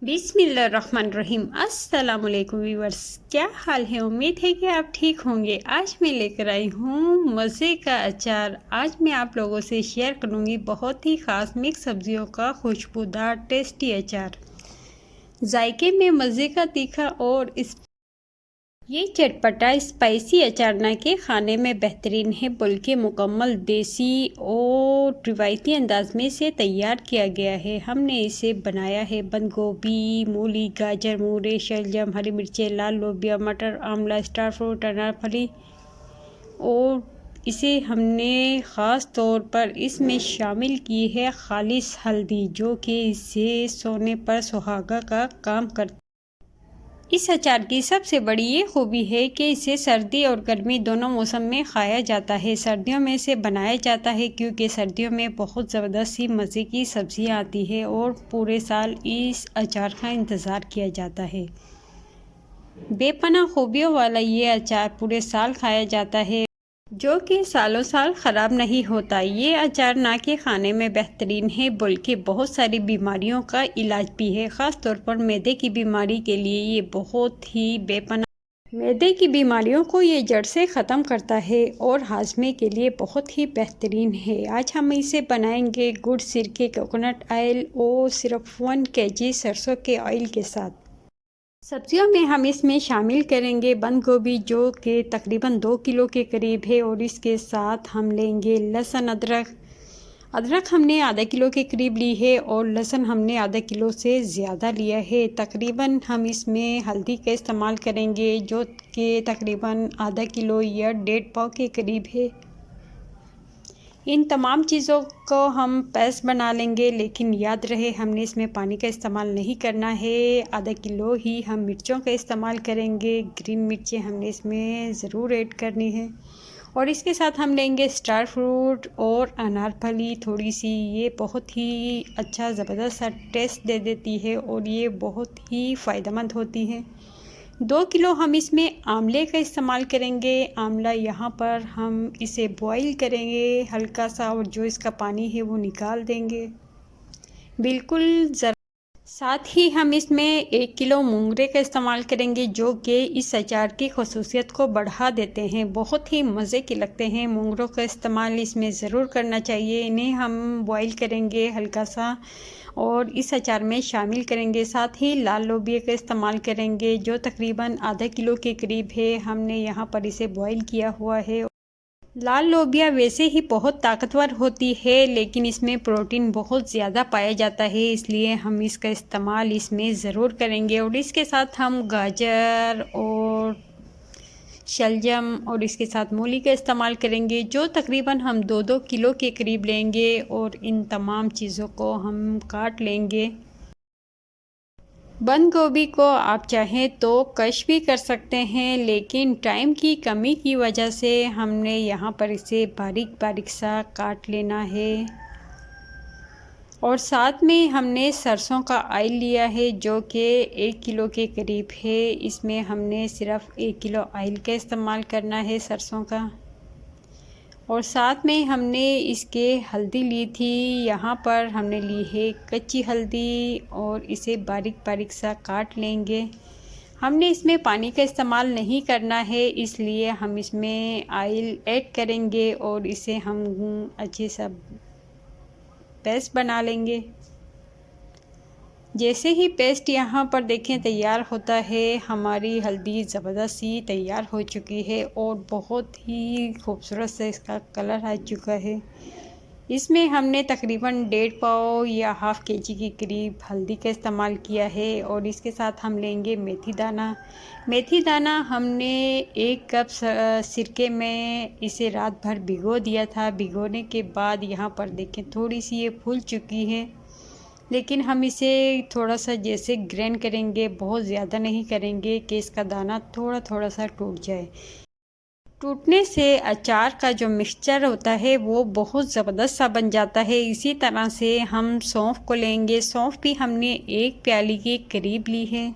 बिस्मिल्लाहिर्रहमानिर्रहीम। अस्सलाम वालेकुम व्यूअर्स, क्या हाल है। उम्मीद है कि आप ठीक होंगे। आज मैं लेकर आई हूँ मज़े का अचार। आज मैं आप लोगों से शेयर करूँगी बहुत ही ख़ास मिक्स सब्जियों का खुशबूदार टेस्टी अचार। जायके में मज़े का तीखा और इस ये चटपटा स्पाइसी अचार न के खाने में बेहतरीन है बल्कि मुकम्मल देसी और रिवायती अंदाज में से तैयार किया गया है। हमने इसे बनाया है बंद गोभी, मूली, गाजर, मूरे, शलजम, हरी मिर्चें, लाल लोबिया, मटर, आंवला, स्टार फ्रूट, अनार फली और इसे हमने ख़ास तौर पर इसमें शामिल की है खालिश हल्दी, जो कि इसे सोने पर सुहागा का काम करती है। इस अचार की सबसे बड़ी ये खूबी है कि इसे सर्दी और गर्मी दोनों मौसम में खाया जाता है। सर्दियों में इसे बनाया जाता है क्योंकि सर्दियों में बहुत ज़बरदस्त सी मज़े की सब्ज़ियाँ आती है और पूरे साल इस अचार का इंतज़ार किया जाता है। बेपनाह खूबियों वाला ये अचार पूरे साल खाया जाता है, जो कि सालों साल ख़राब नहीं होता। ये अचार ना के खाने में बेहतरीन है बल्कि बहुत सारी बीमारियों का इलाज भी है। ख़ास तौर पर मैदे की बीमारी के लिए ये बहुत ही बेपनाह मैदे की बीमारियों को ये जड़ से ख़त्म करता है और हाजमे के लिए बहुत ही बेहतरीन है। आज हम इसे बनाएंगे गुड़, सिरके, कोकोनट ऑयल और सिर्फ 1 kg सरसों के ऑयल के साथ। सब्जियों में हम इसमें शामिल करेंगे बंद गोभी, जो कि तकरीबन 2 किलो के करीब है, और इसके साथ हम लेंगे लहसुन, अदरक हमने आधा किलो के करीब ली है और लहसुन हमने आधा किलो से ज़्यादा लिया है। तकरीबन हम इसमें हल्दी का इस्तेमाल करेंगे, जो कि तकरीबन आधा किलो या 1.5 पाव के करीब है। इन तमाम चीज़ों को हम पेस्ट बना लेंगे, लेकिन याद रहे हमने इसमें पानी का इस्तेमाल नहीं करना है। आधा किलो ही हम मिर्चों का इस्तेमाल करेंगे। ग्रीन मिर्चें हमने इसमें ज़रूर ऐड करनी है। और इसके साथ हम लेंगे स्टार फ्रूट और अनार फली थोड़ी सी। ये बहुत ही अच्छा ज़बरदस्त सा टेस्ट दे देती है और ये बहुत ही फ़ायदेमंद होती है। 2 किलो हम इसमें आंवले का इस्तेमाल करेंगे। आंवला यहाँ पर हम इसे बॉईल करेंगे हल्का सा, और जो इसका पानी है वो निकाल देंगे बिल्कुल ज़रा। साथ ही हम इसमें 1 किलो मूंगरे का इस्तेमाल करेंगे, जो कि इस अचार की खसूसियत को बढ़ा देते हैं। बहुत ही मज़े के लगते हैं। मूंगरों का इस्तेमाल इसमें ज़रूर करना चाहिए। इन्हें हम बॉईल करेंगे हल्का सा और इस अचार में शामिल करेंगे। साथ ही लाल लोबिया का इस्तेमाल करेंगे, जो तकरीबन आधा किलो के करीब है। हमने यहाँ पर इसे बॉईल किया हुआ है। लाल लोबिया वैसे ही बहुत ताकतवर होती है, लेकिन इसमें प्रोटीन बहुत ज़्यादा पाया जाता है, इसलिए हम इसका इस्तेमाल इसमें ज़रूर करेंगे। और इसके साथ हम गाजर और शलजम और इसके साथ मूली का इस्तेमाल करेंगे, जो तकरीबन हम 2-2 किलो के करीब लेंगे। और इन तमाम चीज़ों को हम काट लेंगे। बंद गोभी को आप चाहें तो कश भी कर सकते हैं, लेकिन टाइम की कमी की वजह से हमने यहाँ पर इसे बारीक बारीक सा काट लेना है। और साथ में हमने सरसों का ऑयल लिया है, जो कि 1 किलो के करीब है। इसमें हमने सिर्फ 1 किलो ऑयल का इस्तेमाल करना है सरसों का। और साथ में हमने इसके हल्दी ली थी। यहाँ पर हमने ली है कच्ची हल्दी और इसे बारीक बारीक सा काट लेंगे। हमने इसमें पानी का इस्तेमाल नहीं करना है, इसलिए हम इसमें ऑयल ऐड करेंगे और इसे हम अच्छे सा पेस्ट बना लेंगे। जैसे ही पेस्ट यहाँ पर देखें तैयार होता है, हमारी हल्दी ज़बरदस्त सी तैयार हो चुकी है और बहुत ही खूबसूरत से इसका कलर आ चुका है। इसमें हमने तकरीबन 1.5 पाव या हाफ़ kg के करीब हल्दी का इस्तेमाल किया है। और इसके साथ हम लेंगे मेथी दाना। मेथी दाना हमने 1 कप सिरके में इसे रात भर भिगो दिया था। भिगोने के बाद यहाँ पर देखें थोड़ी सी ये फूल चुकी है, लेकिन हम इसे थोड़ा सा जैसे ग्राइंड करेंगे, बहुत ज़्यादा नहीं करेंगे कि इसका दाना थोड़ा थोड़ा सा टूट जाए। टूटने से अचार का जो मिक्सचर होता है वो बहुत ज़बरदस्त सा बन जाता है। इसी तरह से हम सौंफ को लेंगे। सौंफ भी हमने 1 प्याली के करीब ली है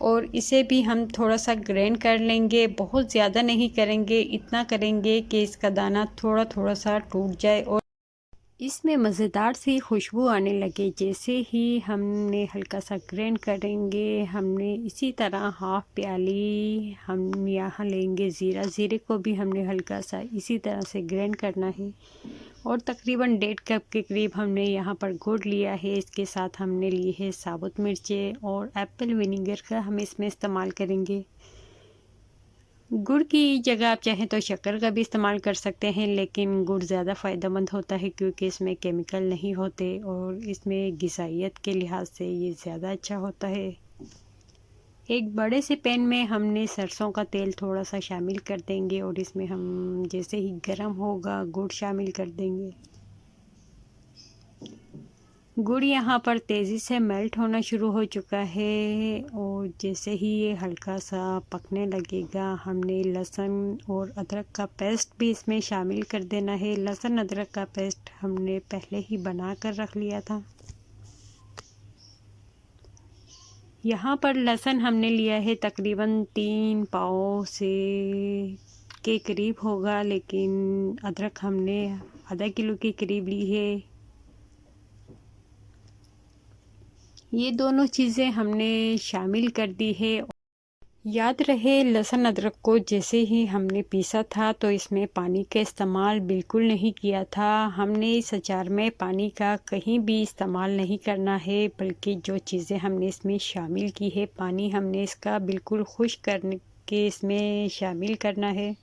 और इसे भी हम थोड़ा सा ग्राइंड कर लेंगे। बहुत ज़्यादा नहीं करेंगे, इतना करेंगे कि इसका दाना थोड़ा थोड़ा सा टूट जाए। और इसमें मज़ेदार सी खुशबू आने लगे जैसे ही हमने हल्का सा ग्राइंड करेंगे। हमने इसी तरह हाफ़ प्याली हम यहाँ लेंगे ज़ीरा। ज़ीरे को भी हमने हल्का सा इसी तरह से ग्राइंड करना है। और तकरीबन 1.5 कप के करीब हमने यहाँ पर गुड़ लिया है। इसके साथ हमने लिए है साबुत मिर्चें और एप्पल विनेगर का हम इसमें इस्तेमाल करेंगे। गुड़ की जगह आप चाहें तो शक्कर का भी इस्तेमाल कर सकते हैं, लेकिन गुड़ ज़्यादा फ़ायदेमंद होता है क्योंकि इसमें केमिकल नहीं होते और इसमें ग़िज़ाइयत के लिहाज से ये ज़्यादा अच्छा होता है। एक बड़े से पैन में हमने सरसों का तेल थोड़ा सा शामिल कर देंगे और इसमें हम जैसे ही गर्म होगा गुड़ शामिल कर देंगे। गुड़ यहाँ पर तेज़ी से मेल्ट होना शुरू हो चुका है और जैसे ही ये हल्का सा पकने लगेगा हमने लहसुन और अदरक का पेस्ट भी इसमें शामिल कर देना है। लहसुन अदरक का पेस्ट हमने पहले ही बना कर रख लिया था। यहाँ पर लहसुन हमने लिया है तकरीबन 3 पाव से के करीब होगा, लेकिन अदरक हमने आधा किलो के करीब ली है। ये दोनों चीज़ें हमने शामिल कर दी है। याद रहे लहसुन अदरक को जैसे ही हमने पीसा था तो इसमें पानी का इस्तेमाल बिल्कुल नहीं किया था। हमने इस अचार में पानी का कहीं भी इस्तेमाल नहीं करना है, बल्कि जो चीज़ें हमने इसमें शामिल की है पानी हमने इसका बिल्कुल खुश्क करने के इसमें शामिल करना है।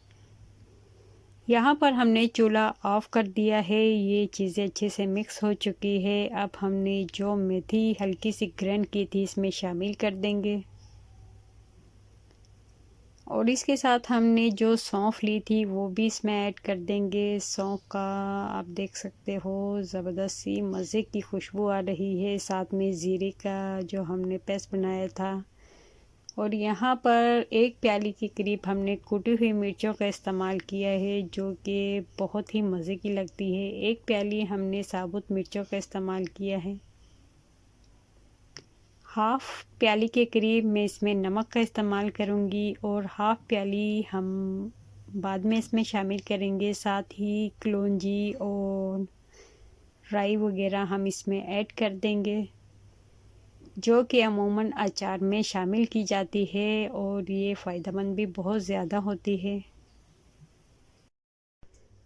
यहाँ पर हमने चूल्हा ऑफ़ कर दिया है। ये चीज़ें अच्छे से मिक्स हो चुकी है। अब हमने जो मेथी हल्की सी ग्राइंड की थी इसमें शामिल कर देंगे और इसके साथ हमने जो सौंफ ली थी वो भी इसमें ऐड कर देंगे। सौंफ का आप देख सकते हो ज़बरदस्त सी मज़े की खुशबू आ रही है। साथ में ज़ीरे का जो हमने पेस्ट बनाया था और यहाँ पर 1 प्याली के करीब हमने कुटी हुई मिर्चों का इस्तेमाल किया है, जो कि बहुत ही मज़े की लगती है। 1 प्याली हमने साबुत मिर्चों का इस्तेमाल किया है। हाफ़ प्याली के करीब मैं इसमें नमक का इस्तेमाल करूँगी और हाफ़ प्याली हम बाद में इसमें शामिल करेंगे। साथ ही कलौंजी और राई वगैरह हम इसमें ऐड कर देंगे, जो कि अमूमन अचार में शामिल की जाती है और ये फ़ायदेमंद भी बहुत ज़्यादा होती है।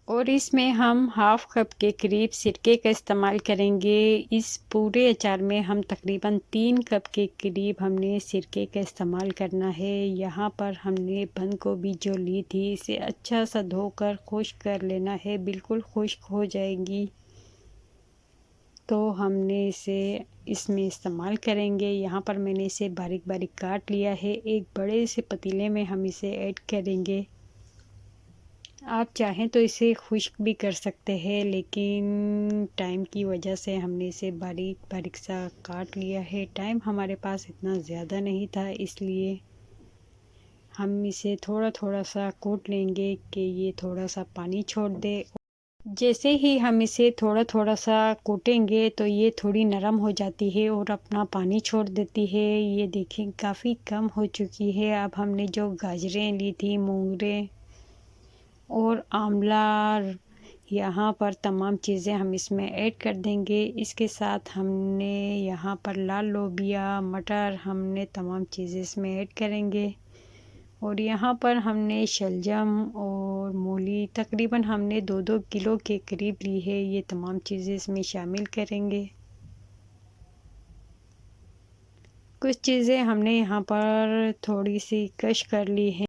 और इसमें हम हाफ़ कप के करीब सिरके का इस्तेमाल करेंगे। इस पूरे अचार में हम तकरीबन 3 कप के करीब हमने सिरके का इस्तेमाल करना है। यहाँ पर हमने बंद गोभी जो ली थी इसे अच्छा सा धोकर खुश्क कर लेना है, बिल्कुल खुश्क हो जाएगी तो हमने इसे इसमें इस्तेमाल करेंगे। यहाँ पर मैंने इसे बारीक बारीक काट लिया है। एक बड़े से पतीले में हम इसे ऐड करेंगे। आप चाहें तो इसे खुश्क भी कर सकते हैं, लेकिन टाइम की वजह से हमने इसे बारीक बारीक सा काट लिया है। टाइम हमारे पास इतना ज़्यादा नहीं था, इसलिए हम इसे थोड़ा थोड़ा सा कूट लेंगे कि ये थोड़ा सा पानी छोड़ दे। जैसे ही हम इसे थोड़ा थोड़ा सा कूटेंगे तो ये थोड़ी नरम हो जाती है और अपना पानी छोड़ देती है। ये देखें काफ़ी कम हो चुकी है। अब हमने जो गाजरें ली थी, मोंगरे और आंवला, यहाँ पर तमाम चीज़ें हम इसमें ऐड कर देंगे। इसके साथ हमने यहाँ पर लाल लोबिया, मटर, हमने तमाम चीज़ें इसमें ऐड करेंगे। और यहाँ पर हमने शलजम और मूली तकरीबन हमने 2-2 किलो के करीब ली है। ये तमाम चीज़ें इसमें शामिल करेंगे। कुछ चीज़ें हमने यहाँ पर थोड़ी सी क्रश कर ली है।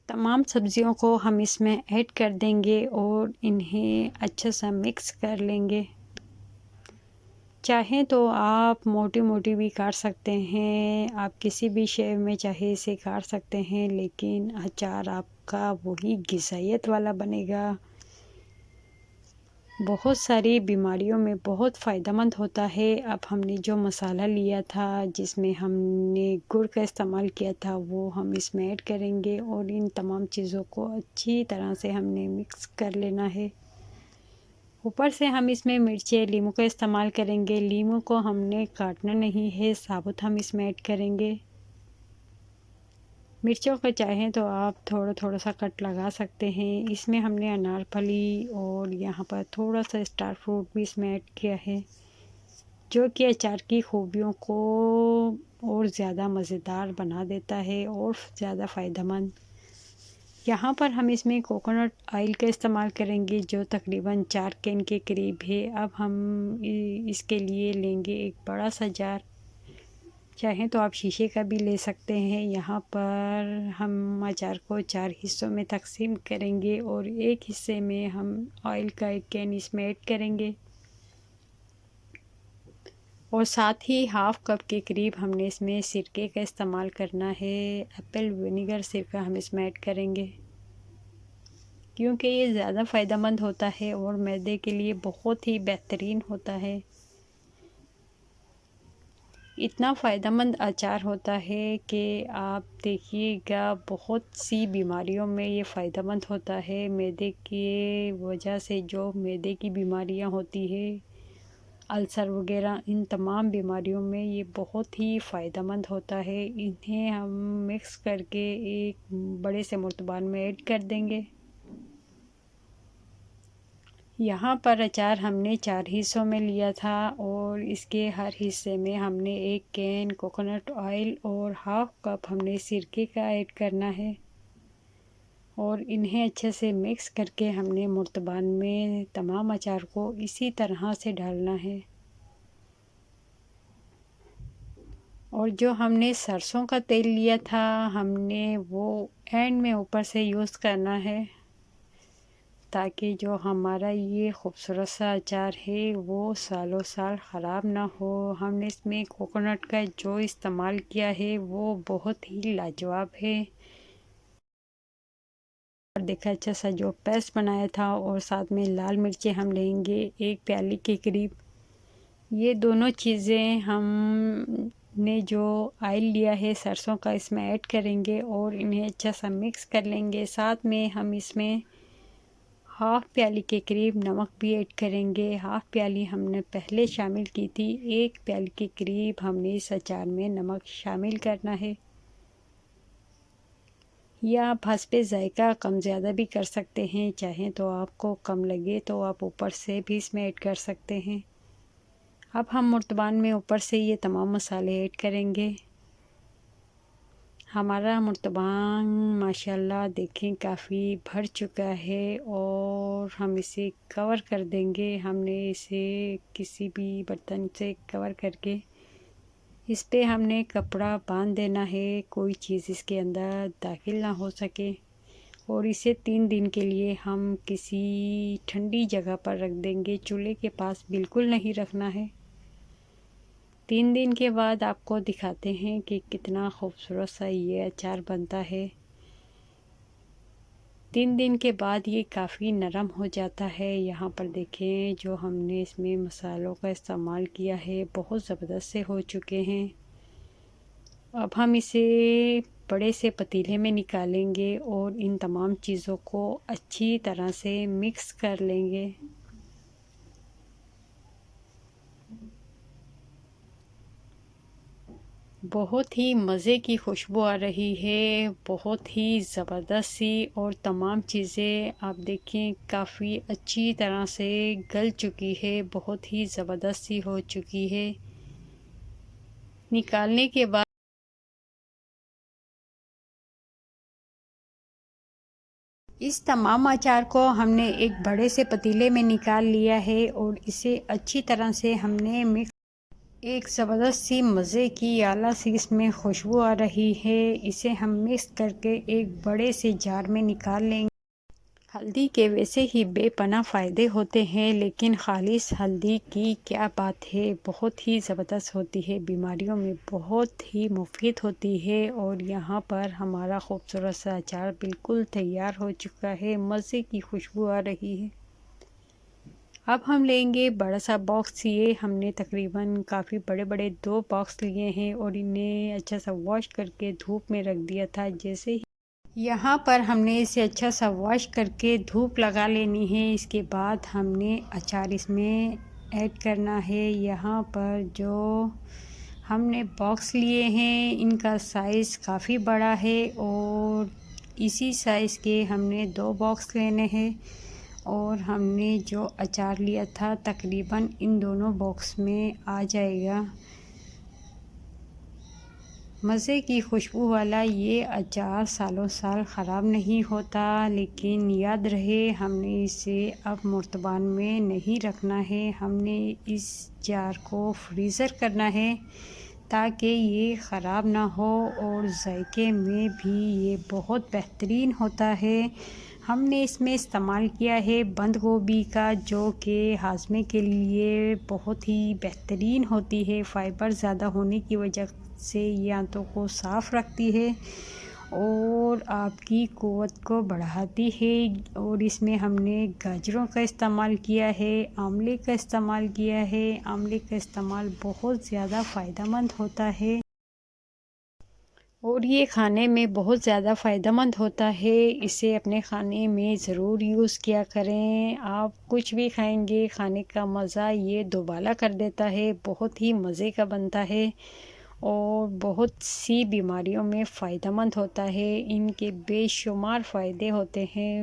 तमाम सब्जियों को हम इसमें ऐड कर देंगे और इन्हें अच्छा सा मिक्स कर लेंगे। चाहें तो आप मोटी मोटी भी काट सकते हैं, आप किसी भी शेप में चाहे इसे काट सकते हैं, लेकिन अचार आपका वही ग़िज़ाइयत वाला बनेगा। बहुत सारी बीमारियों में बहुत फ़ायदेमंद होता है। अब हमने जो मसाला लिया था जिसमें हमने गुड़ का इस्तेमाल किया था वो हम इसमें ऐड करेंगे और इन तमाम चीज़ों को अच्छी तरह से हमने मिक्स कर लेना है। ऊपर से हम इसमें मिर्चें, नींबू का इस्तेमाल करेंगे। नींबू को हमने काटना नहीं है, साबुत हम इसमें ऐड करेंगे। मिर्चों को चाहें तो आप थोड़ा थोड़ा सा कट लगा सकते हैं। इसमें हमने अनार फली और यहाँ पर थोड़ा सा स्टार फ्रूट भी इसमें ऐड किया है, जो कि अचार की खूबियों को और ज़्यादा मज़ेदार बना देता है और ज़्यादा फ़ायदेमंद। यहाँ पर हम इसमें कोकोनट ऑयल का इस्तेमाल करेंगे, जो तकरीबन 4 कैन के करीब है। अब हम इसके लिए लेंगे एक बड़ा सा जार, चाहें तो आप शीशे का भी ले सकते हैं। यहाँ पर हम अचार को 4 हिस्सों में तकसीम करेंगे और एक हिस्से में हम ऑयल का एक कैन इसमें ऐड करेंगे और साथ ही हाफ़ कप के करीब हमने इसमें सिरके का इस्तेमाल करना है। एप्पल विनेगर सिरका हम इसमें ऐड करेंगे, क्योंकि ये ज़्यादा फ़ायदेमंद होता है और मैदे के लिए बहुत ही बेहतरीन होता है। इतना फ़ायदेमंद अचार होता है कि आप देखिएगा, बहुत सी बीमारियों में ये फ़ायदेमंद होता है। मैदे की वजह से जो मैदे की बीमारियां होती है, अल्सर वगैरह, इन तमाम बीमारियों में ये बहुत ही फ़ायदेमंद होता है। इन्हें हम मिक्स करके एक बड़े से मुर्तबान में ऐड कर देंगे। यहाँ पर अचार हमने 4 हिस्सों में लिया था और इसके हर हिस्से में हमने एक कैन कोकोनट ऑयल और हाफ़ कप हमने सिरके का ऐड करना है और इन्हें अच्छे से मिक्स करके हमने मुर्तबान में तमाम अचार को इसी तरह से डालना है। और जो हमने सरसों का तेल लिया था, हमने वो एंड में ऊपर से यूज़ करना है, ताकि जो हमारा ये खूबसूरत सा अचार है वो सालों साल ख़राब ना हो। हमने इसमें कोकोनट का जो इस्तेमाल किया है वो बहुत ही लाजवाब है। और देखा अच्छा सा जो पेस्ट बनाया था, और साथ में लाल मिर्चें हम लेंगे 1 प्याली के करीब। ये दोनों चीज़ें हमने जो ऑयल लिया है सरसों का इसमें ऐड करेंगे और इन्हें अच्छा सा मिक्स कर लेंगे। साथ में हम इसमें हाफ़ प्याली के करीब नमक भी ऐड करेंगे। हाफ़ प्याली हमने पहले शामिल की थी, 1 प्याली के करीब हमने इस अचार में नमक शामिल करना है। या आप हस्बे ज़ायका कम ज़्यादा भी कर सकते हैं, चाहें तो आपको कम लगे तो आप ऊपर से भी इसमें ऐड कर सकते हैं। अब हम मुर्तबान में ऊपर से ये तमाम मसाले ऐड करेंगे। हमारा मुर्तबान माशाल्लाह देखें काफ़ी भर चुका है और हम इसे कवर कर देंगे। हमने इसे किसी भी बर्तन से कवर करके इस पे हमने कपड़ा बांध देना है, कोई चीज़ इसके अंदर दाखिल ना हो सके। और इसे 3 दिन के लिए हम किसी ठंडी जगह पर रख देंगे, चूल्हे के पास बिल्कुल नहीं रखना है। 3 दिन के बाद आपको दिखाते हैं कि कितना खूबसूरत सा ये अचार बनता है। 3 दिन के बाद ये काफ़ी नरम हो जाता है। यहाँ पर देखें जो हमने इसमें मसालों का इस्तेमाल किया है बहुत ज़बरदस्त से हो चुके हैं। अब हम इसे बड़े से पतीले में निकालेंगे और इन तमाम चीज़ों को अच्छी तरह से मिक्स कर लेंगे। बहुत ही मज़े की खुशबू आ रही है, बहुत ही ज़बरदस्त सी, और तमाम चीज़ें आप देखें काफ़ी अच्छी तरह से गल चुकी है, बहुत ही ज़बरदस्त सी हो चुकी है। निकालने के बाद इस तमाम अचार को हमने एक बड़े से पतीले में निकाल लिया है और इसे अच्छी तरह से हमने मिक्स, एक ज़बरदस्त सी मज़े की आला सी इसमें खुशबू आ रही है। इसे हम मिक्स करके एक बड़े से जार में निकाल लेंगे। हल्दी के वैसे ही बेपनाह फ़ायदे होते हैं, लेकिन ख़ालिस हल्दी की क्या बात है, बहुत ही ज़बरदस्त होती है, बीमारियों में बहुत ही मुफीद होती है। और यहाँ पर हमारा खूबसूरत सा अचार बिल्कुल तैयार हो चुका है, मज़े की खुशबू आ रही है। अब हम लेंगे बड़ा सा बॉक्स। ये हमने तकरीबन काफ़ी बड़े बड़े 2 बॉक्स लिए हैं और इन्हें अच्छा सा वॉश करके धूप में रख दिया था। जैसे ही यहाँ पर हमने इसे अच्छा सा वॉश करके धूप लगा लेनी है। इसके बाद हमने अचार इसमें ऐड करना है। यहाँ पर जो हमने बॉक्स लिए हैं, इनका साइज़ काफ़ी बड़ा है और इसी साइज़ के हमने 2 बॉक्स लेने हैं। और हमने जो अचार लिया था तकरीबन इन दोनों बॉक्स में आ जाएगा। मज़े की खुशबू वाला ये अचार सालों साल ख़राब नहीं होता, लेकिन याद रहे हमने इसे अब मुर्तबान में नहीं रखना है। हमने इस जार को फ्रीज़र करना है ताकि ये ख़राब ना हो और जायके में भी ये बहुत बेहतरीन होता है। हमने इसमें इस्तेमाल किया है बंद गोभी का, जो कि हाजमे के लिए बहुत ही बेहतरीन होती है। फ़ाइबर ज़्यादा होने की वजह से ये आंतों को साफ़ रखती है और आपकी क़ुव्वत को बढ़ाती है। और इसमें हमने गाजरों का इस्तेमाल किया है, आंवले का इस्तेमाल किया है। आंवले का इस्तेमाल बहुत ज़्यादा फ़ायदेमंद होता है और ये खाने में बहुत ज़्यादा फ़ायदेमंद होता है। इसे अपने खाने में ज़रूर यूज़ किया करें। आप कुछ भी खाएंगे, खाने का मज़ा ये दोबाला कर देता है। बहुत ही मज़े का बनता है और बहुत सी बीमारियों में फ़ायदेमंद होता है। इनके बेशुमार फ़ायदे होते हैं।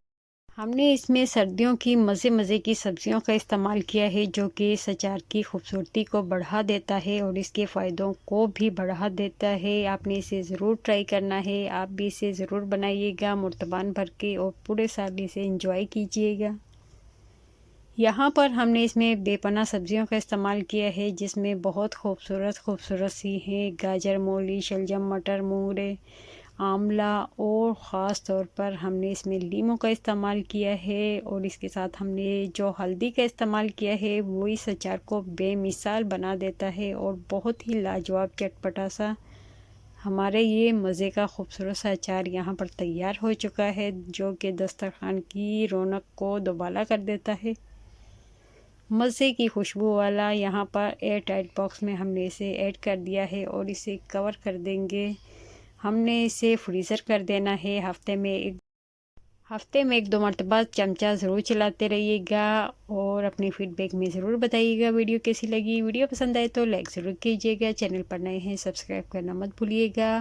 हमने इसमें सर्दियों की मज़े की सब्ज़ियों का इस्तेमाल किया है, जो कि इस अचार की खूबसूरती को बढ़ा देता है और इसके फ़ायदों को भी बढ़ा देता है। आपने इसे ज़रूर ट्राई करना है। आप भी इसे ज़रूर बनाइएगा मुर्तबान भर के और पूरे साल इसे एंजॉय कीजिएगा। यहाँ पर हमने इसमें बेपनाह सब्जियों का इस्तेमाल किया है, जिसमें बहुत खूबसूरत सी हैं गाजर, मूली, शलजम, मटर, मूंगरे, आंवला और ख़ास तौर पर हमने इसमें लीमू का इस्तेमाल किया है। और इसके साथ हमने जो हल्दी का इस्तेमाल किया है वो इस अचार को बेमिसाल बना देता है और बहुत ही लाजवाब चटपटा सा हमारे ये मज़े का खूबसूरत सा अचार यहाँ पर तैयार हो चुका है, जो कि दस्तरखान की रौनक को दोबाला कर देता है। मज़े की खुशबू वाला यहाँ पर एयर टाइट बॉक्स में हमने इसे ऐड कर दिया है और इसे कवर कर देंगे। हमने इसे फ्रीज़र कर देना है। हफ्ते में एक दो मरतबा चमचा ज़रूर चलाते रहिएगा और अपनी फ़ीडबैक में ज़रूर बताइएगा वीडियो कैसी लगी। वीडियो पसंद आए तो लाइक ज़रूर कीजिएगा। चैनल पर नए हैं सब्सक्राइब करना मत भूलिएगा।